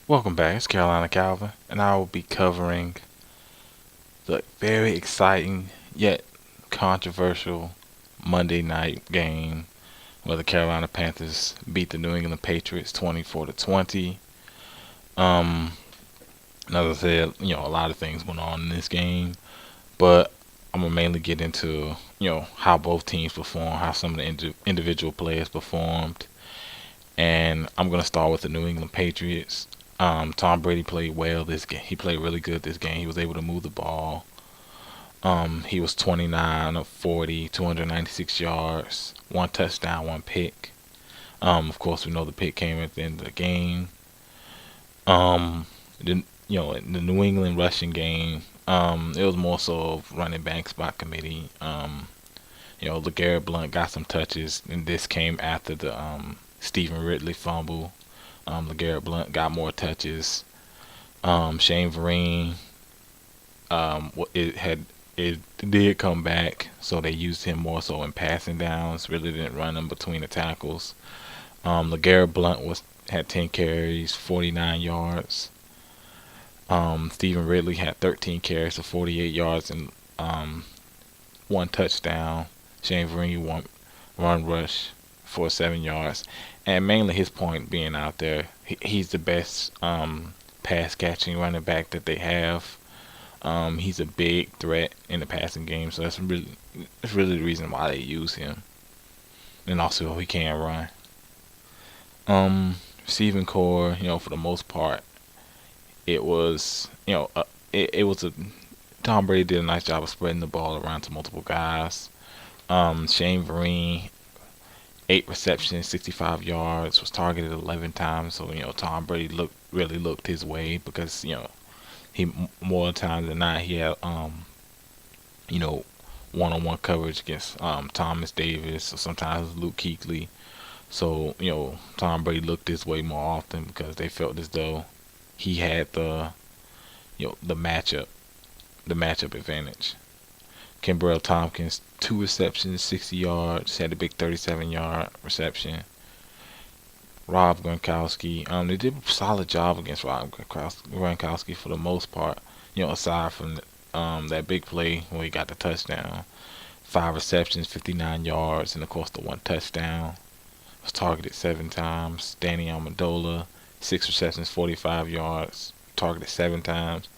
Welcome back. It's Carolina Calvin, and I will be covering the very exciting yet controversial Monday night game where the Carolina Panthers beat the New England Patriots 24 to 20. Um, as I said, a lot of things went on in this game, but I'm gonna mainly get into how both teams performed, how some of the individual players performed, and I'm gonna start with the New England Patriots. Tom Brady played well this game. He played really good this game. He was able to move the ball. He was 29 of 40, 296 yards, one touchdown, one pick. Of course, we know the pick came at the end of the game. Um, the, in the New England rushing game, it was more so of running back spot committee. LeGarrette Blount got some touches, and this came after the Stephen Ridley fumble. LeGarrette Blount got more touches. Shane Vereen, it did come back, so they used him more so in passing downs. Really didn't run him between the tackles. LeGarrette Blount had 10 carries, 49 yards. Stephen Ridley had 13 carries for 48 yards and one touchdown. Shane Vereen one run rush for 7 yards, and mainly his point being out there, he's the best pass catching running back that they have. He's a big threat in the passing game, so that's really the reason why they use him, and also he can run. Receiving core, for the most part, it was it was a Tom Brady did a nice job of spreading the ball around to multiple guys. Shane Vereen, 8 receptions, 65 yards, was targeted 11 times. So Tom Brady really looked his way because he more times than not he had you know one-on-one coverage against Thomas Davis or sometimes Luke Kuechly. So Tom Brady looked his way more often because they felt as though he had the matchup advantage. Kimbrell Tompkins, 2 receptions, 60 yards, had a big 37-yard reception. Rob Gronkowski, they did a solid job against Rob Gronkowski for the most part. Aside from that big play where he got the touchdown, 5 receptions, 59 yards, and of course the one touchdown. Was targeted 7 times. Danny Amendola, 6 receptions, 45 yards, targeted 7 times.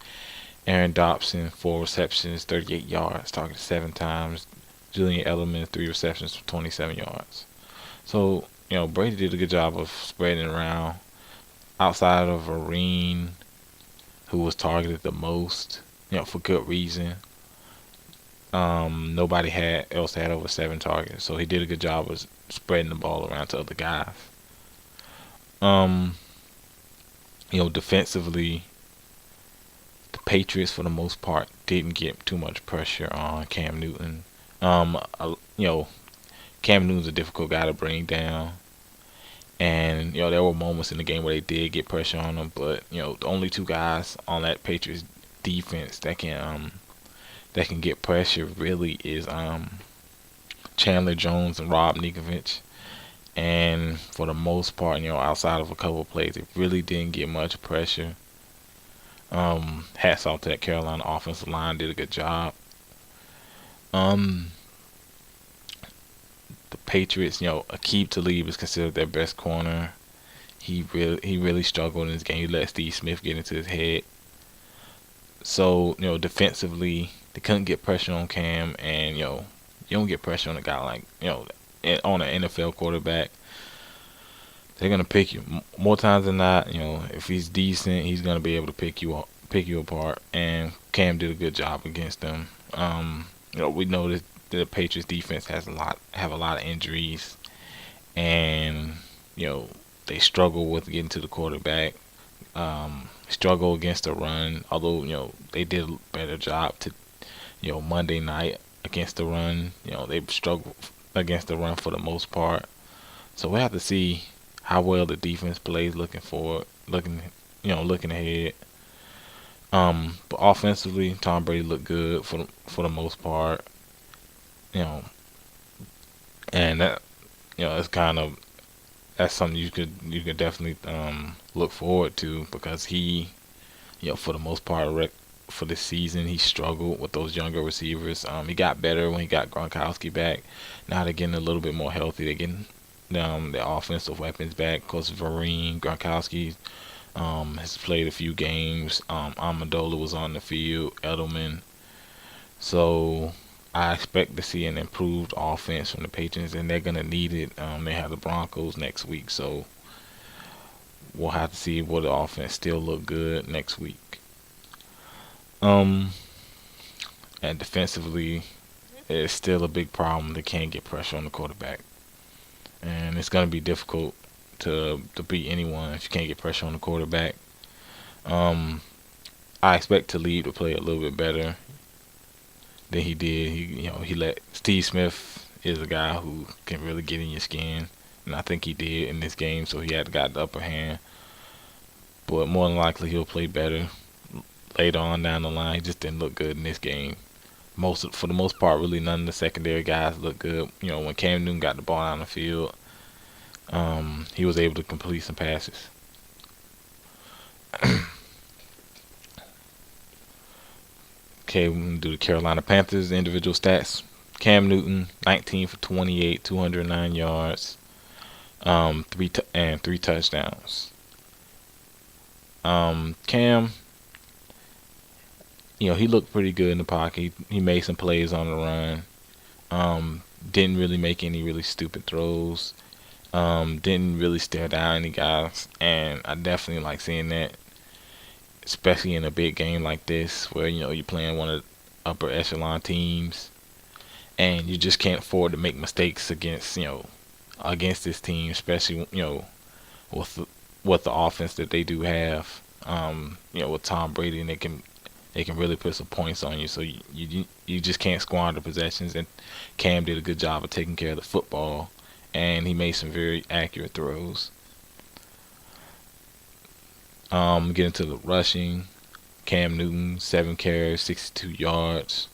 Aaron Dobson, 4 receptions, 38 yards, targeted 7 times. Julian Edelman, 3 receptions for 27 yards. So, Brady did a good job of spreading it around. Outside of Vereen, who was targeted the most, for good reason. Nobody else had over 7 targets, so he did a good job of spreading the ball around to other guys. Um, Defensively, the Patriots for the most part didn't get too much pressure on Cam Newton. You know, Cam Newton's a difficult guy to bring down, and there were moments in the game where they did get pressure on him, but the only two guys on that Patriots defense that can get pressure really is Chandler Jones and Rob Ninkovich. And for the most part, outside of a couple of plays, it really didn't get much pressure. Hats off to that Carolina offensive line, did a good job. Um, the Patriots, Aqib Talib is considered their best corner. He really struggled in this game. He let Steve Smith get into his head. So defensively, they couldn't get pressure on Cam, and you don't get pressure on a guy like on an NFL quarterback. They're gonna pick you more times than not. If he's decent, he's gonna be able to pick you apart. And Cam did a good job against them. We know that the Patriots defense have a lot of injuries, and they struggle with getting to the quarterback. Struggle against the run, although they did a better job to Monday night against the run. They struggled against the run for the most part. So we have to see how well the defense plays looking ahead. But offensively, Tom Brady looked good for the most part. You know, and that it's kind of that's something you could definitely look forward to because he, for the most part, for this season, he struggled with those younger receivers. He got better when he got Gronkowski back. Now they're getting a little bit more healthy. They're getting their offensive weapons back. Of course, Vereen, Gronkowski has played a few games. Amendola was on the field. Edelman. So I expect to see an improved offense from the Patriots, and they're gonna need it. They have the Broncos next week, so we'll have to see what the offense still look good next week. Um, and defensively, it's still a big problem. They can't get pressure on the quarterback, and it's gonna be difficult to beat anyone if you can't get pressure on the quarterback. Um, I expect Talib to play a little bit better than he did. He let Steve Smith is a guy who can really get in your skin, and I think he did in this game. So he had got the upper hand, but more than likely he'll play better later on down the line. He just didn't look good in this game. For the most part, really none of the secondary guys look good. When Cam Newton got the ball on the field, he was able to complete some passes. Okay, we're gonna do the Carolina Panthers individual stats. Cam Newton, 19 for 28, 209 yards, three touchdowns. Cam, he looked pretty good in the pocket. He made some plays on the run. Didn't really make any really stupid throws. Didn't really stare down any guys, and I definitely like seeing that, especially in a big game like this, where you're playing one of the upper echelon teams, and you just can't afford to make mistakes against this team, especially with the offense that they do have. With Tom Brady, and they can really put some points on you. So you just can't squander possessions. And Cam did a good job of taking care of the football, and he made some very accurate throws. Getting to the rushing, Cam Newton, 7 carries, 62 yards.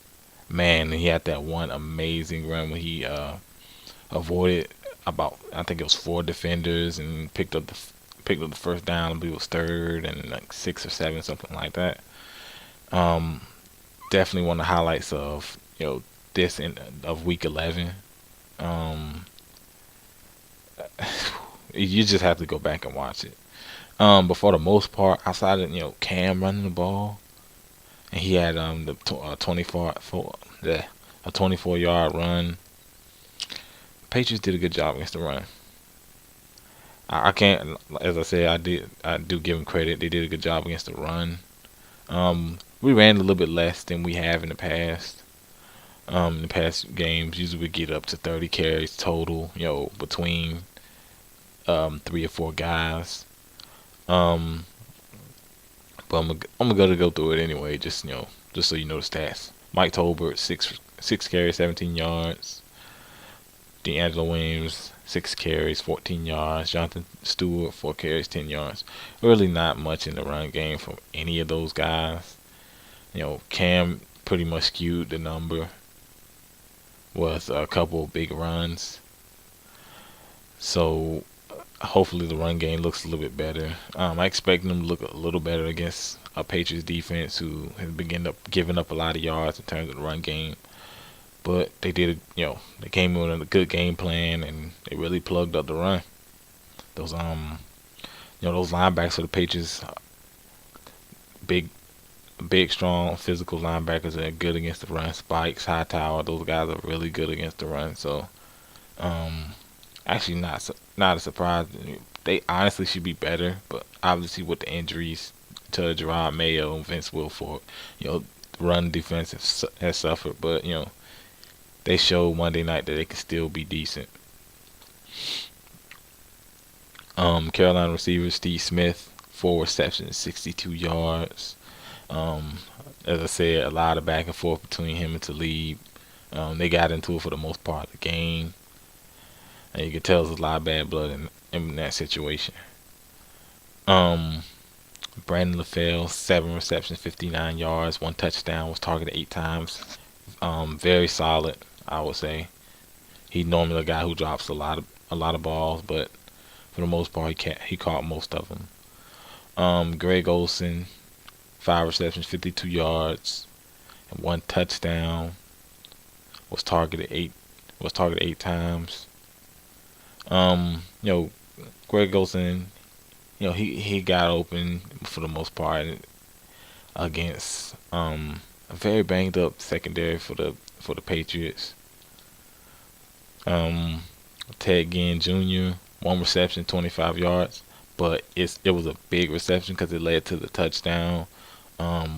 Man, he had that one amazing run when he avoided about, I think it was 4 defenders, and picked up the first down. I believe it was third and like 6 or 7, something like that. Um, Definitely one of the highlights of of week 11. Um, you just have to go back and watch it. But for the most part, outside of Cam running the ball, and he had the 24-yard run. Patriots did a good job against the run. I can't, as I said, I do give them credit. They did a good job against the run. We ran a little bit less than we have in the past. In the past games, usually we get up to 30 carries total, between 3 or 4 guys. Um, but I'm gonna go through it anyway, just so you know the stats. Mike Tolbert, six carries, 17 yards. D'Angelo Williams, 6 carries, 14 yards. Jonathan Stewart, 4 carries, 10 yards. Really not much in the run game from any of those guys. Cam pretty much skewed the number with a couple of big runs. So hopefully the run game looks a little bit better. I expect them to look a little better against a Patriots defense who has begun up giving up a lot of yards in terms of the run game. But they came in with a good game plan, and they really plugged up the run. Those those linebackers for the Patriots, big, big, strong, physical linebackers that are good against the run. Spikes, Hightower, those guys are really good against the run. So, actually not a surprise. They honestly should be better, but obviously with the injuries to Gerard Mayo and Vince Wilfork, the run defense has suffered. But they showed Monday night that they can still be decent. Carolina receiver Steve Smith, 4 receptions, 62 yards. Um, as I said, a lot of back and forth between him and Talib. They got into it for the most part of the game, and you can tell there's a lot of bad blood in that situation. Um, Brandon LaFell, 7 receptions, 59 yards, 1 touchdown, was targeted 8 times. Very solid, I would say. He's normally a guy who drops a lot of balls, but For the most part, he caught most of them. Greg Olson, 5 receptions, 52 yards, and 1 touchdown. Was targeted eight times. You know, Greg Olson, he got open for the most part against a very banged up secondary for the Patriots. Um, Ted Ginn Jr. 1 reception, 25 yards, but it was a big reception because it led to the touchdown,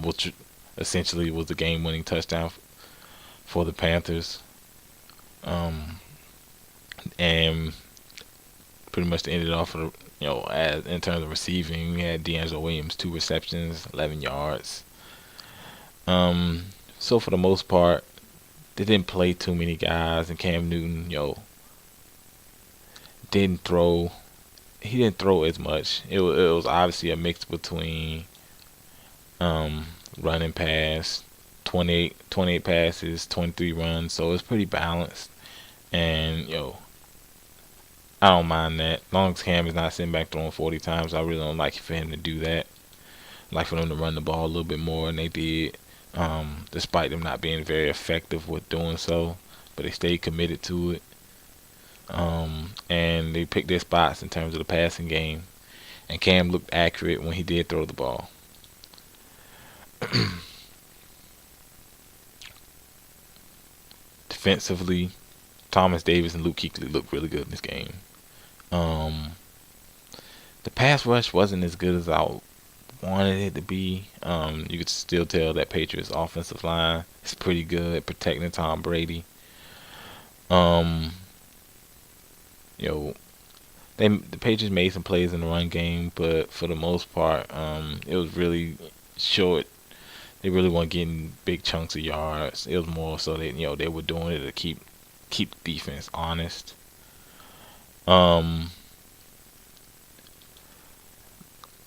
which essentially was the game-winning touchdown for the Panthers. Um, and pretty much to end it off for as in terms of receiving, we had D'Angelo Williams 2 receptions, 11 yards. Um, so for the most part, they didn't play too many guys, and Cam Newton, didn't throw. He didn't throw as much. It was obviously a mix between um, run and pass, 28 passes, 23 runs. So it's pretty balanced, and I don't mind that. As long as Cam is not sitting back throwing 40 times, I really don't like for him to do that. I like for them to run the ball a little bit more, and they did, despite them not being very effective with doing so. But they stayed committed to it. And they picked their spots in terms of the passing game. And Cam looked accurate when he did throw the ball. Defensively, Thomas Davis and Luke Kuechly looked really good in this game. Um, the pass rush wasn't as good as I wanted it to be. You could still tell that Patriots offensive line is pretty good at protecting Tom Brady. Um, you know, the Patriots made some plays in the run game, but for the most part, it was really short. They really weren't getting big chunks of yards. It was more so that they were doing it to keep the defense honest. Um,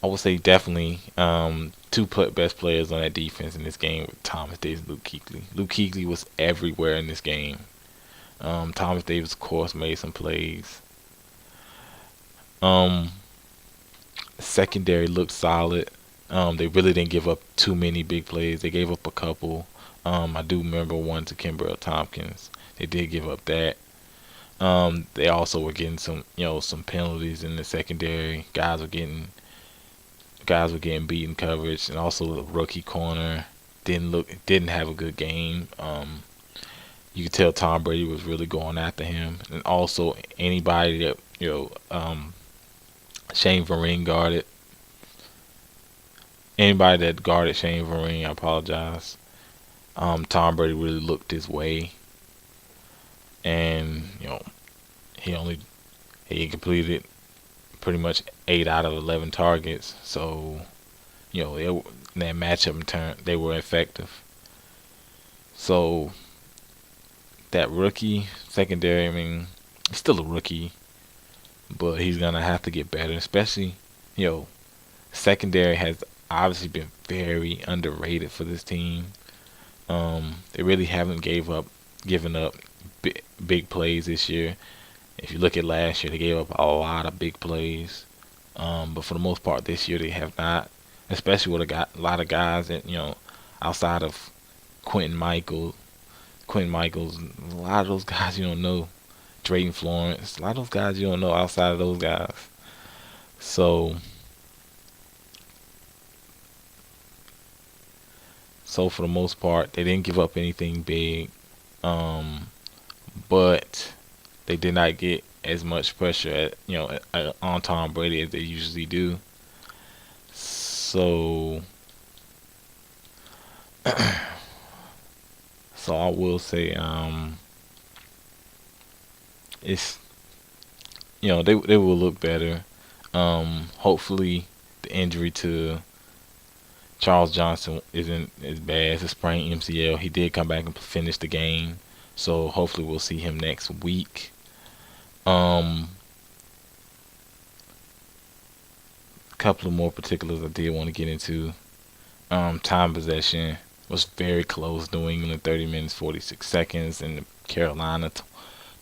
I would say definitely two best players on that defense in this game were Thomas Davis and Luke Kuechly. Luke Kuechly was everywhere in this game. Thomas Davis, of course, made some plays. Um, Secondary looked solid. They really didn't give up too many big plays. They gave up a couple. I do remember one to Kimbrell Tompkins. They did give up that. They also were getting some penalties in the secondary. Guys were getting beaten coverage, and also the rookie corner didn't have a good game. You could tell Tom Brady was really going after him, and also anybody that Shane Vereen guarded. Anybody that guarded Shane Vereen, I apologize. Tom Brady really looked his way, and he only he completed pretty much 8 out of 11 targets. So in that matchup in turn, they were effective. So that rookie secondary, I mean, he's still a rookie, but he's gonna have to get better. Especially, secondary has obviously been very underrated for this team. They really haven't given up big plays this year. If you look at last year, they gave up a lot of big plays. But for the most part, this year they have not. Especially with a lot of guys that outside of Quentin Michael, a lot of those guys you don't know. Drayton Florence, a lot of those guys you don't know outside of those guys. So, for the most part, they didn't give up anything big, but they did not get as much pressure on Tom Brady as they usually do. So, I will say, it's they will look better. Hopefully, the injury to Charles Johnson isn't as bad as a sprained MCL. He did come back and finish the game, so hopefully we'll see him next week. A couple of more particulars I did want to get into. Time possession was very close. New England 30 minutes 46 seconds, and Carolina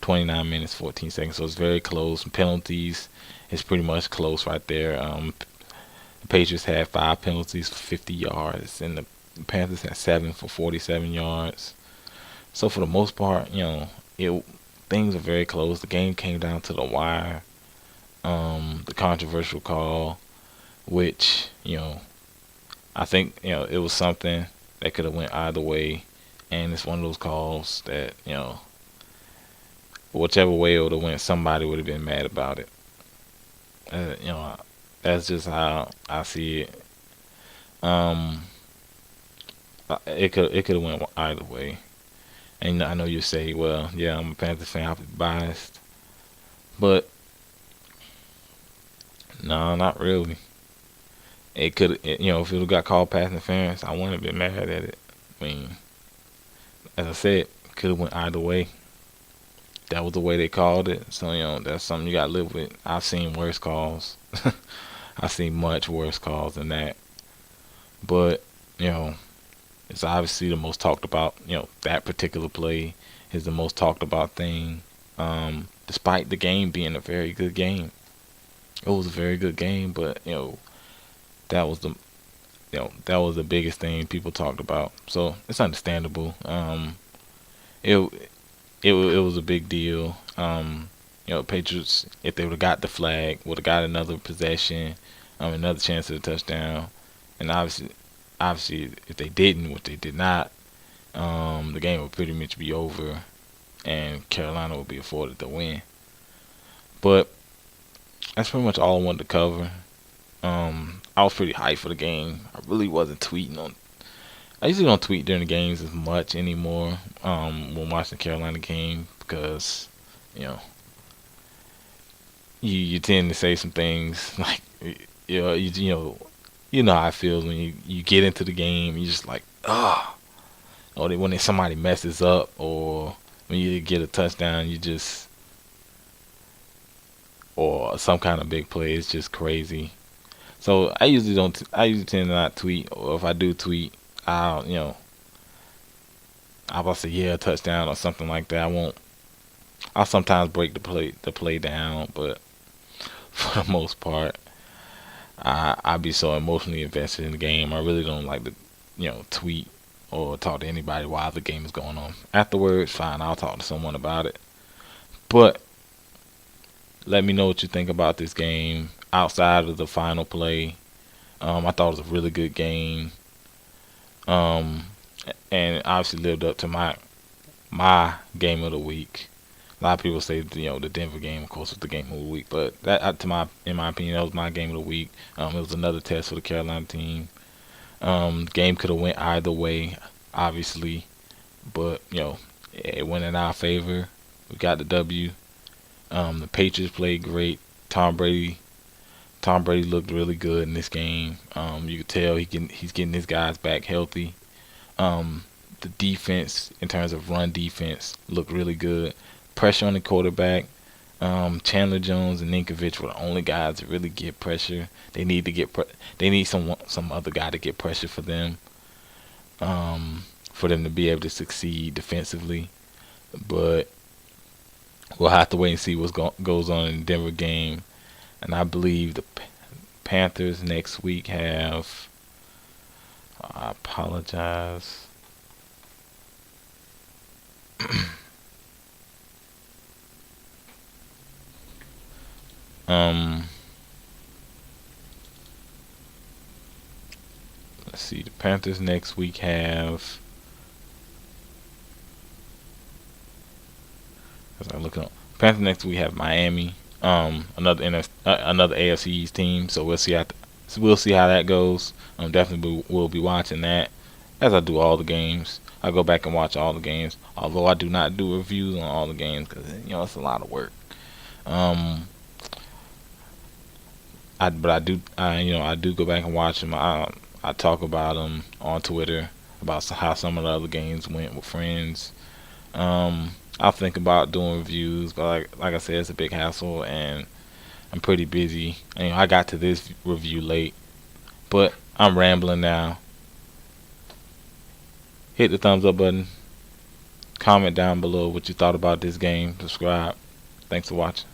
29 minutes 14 seconds. So it's very close. Penalties, It's pretty much close right there. The Patriots had 5 penalties for 50 yards, and the Panthers had 7 for 47 yards. So for the most part, it things are very close. The game came down to the wire. The controversial call, which I think it was something that could have went either way, and it's one of those calls that whichever way it would have went, somebody would have been mad about it. That's just how I see it. Um, it could have went either way. And I know you say, well, yeah, I'm a Panthers fan, I'll be biased, but no, not really. It could, if it would have got called pass interference, I wouldn't have been mad at it. I mean, as I said, could have went either way. That was the way they called it, so that's something you got to live with. I've seen worse calls. I've seen much worse calls than that, but you know, it's obviously the most talked about. That particular play is the most talked about thing. Despite the game being a very good game, it was a very good game, but that was the that was the biggest thing people talked about. So it's understandable. It it was a big deal. Patriots, if they would have got the flag, would have got another possession, another chance at a touchdown, and obviously, if they didn't, which they did not, the game would pretty much be over, and Carolina would be afforded the win. But that's pretty much all I wanted to cover. I was pretty hyped for the game. I really wasn't tweeting on. I usually don't tweet during the games as much anymore. When watching the Carolina game because you know you tend to say some things like you know how it feels when you get into the game. You just like or when somebody messes up or when you get a touchdown, you just or some kind of big play. It's just crazy. So I usually don't. I usually tend to not tweet, or if I do tweet, I'll I'll say yeah, touchdown or something like that. I won't. I'll sometimes break the play down, but for the most part, I be so emotionally invested in the game. I really don't like to tweet or talk to anybody while the game is going on. Afterwards, fine, I'll talk to someone about it. But let me know what you think about this game outside of the final play. I thought it was a really good game. Um, and obviously lived up to my game of the week. A lot of people say the Denver game, of course, was the game of the week, but that in my opinion, that was my game of the week. It was another test for the Carolina team. Game could have went either way, obviously, but it went in our favor. We got the W. The Patriots played great. Tom Brady, Tom Brady looked really good in this game. You could tell he's getting his guys back healthy. The defense, in terms of run defense, looked really good. Pressure on the quarterback. Chandler Jones and Ninkovich were the only guys that really get pressure. They need to they need some other guy to get pressure for them. For them to be able to succeed defensively. But we'll have to wait and see what goes on in the Denver game. And I believe the Panthers next week have. I apologize. um, let's see. The Panthers next week have. As I look up, Panthers next week have Miami. Another AFC East team. So we'll see how that goes. Definitely will be watching that, as I do all the games. I go back and watch all the games, although I do not do reviews on all the games because it's a lot of work. But I do go back and watch them. I talk about them on Twitter about how some of the other games went with friends. I'll think about doing reviews, but like I said, it's a big hassle and I'm pretty busy. I got to this review late, but I'm rambling now. Hit the thumbs up button. Comment down below what you thought about this game. Subscribe. Thanks for watching.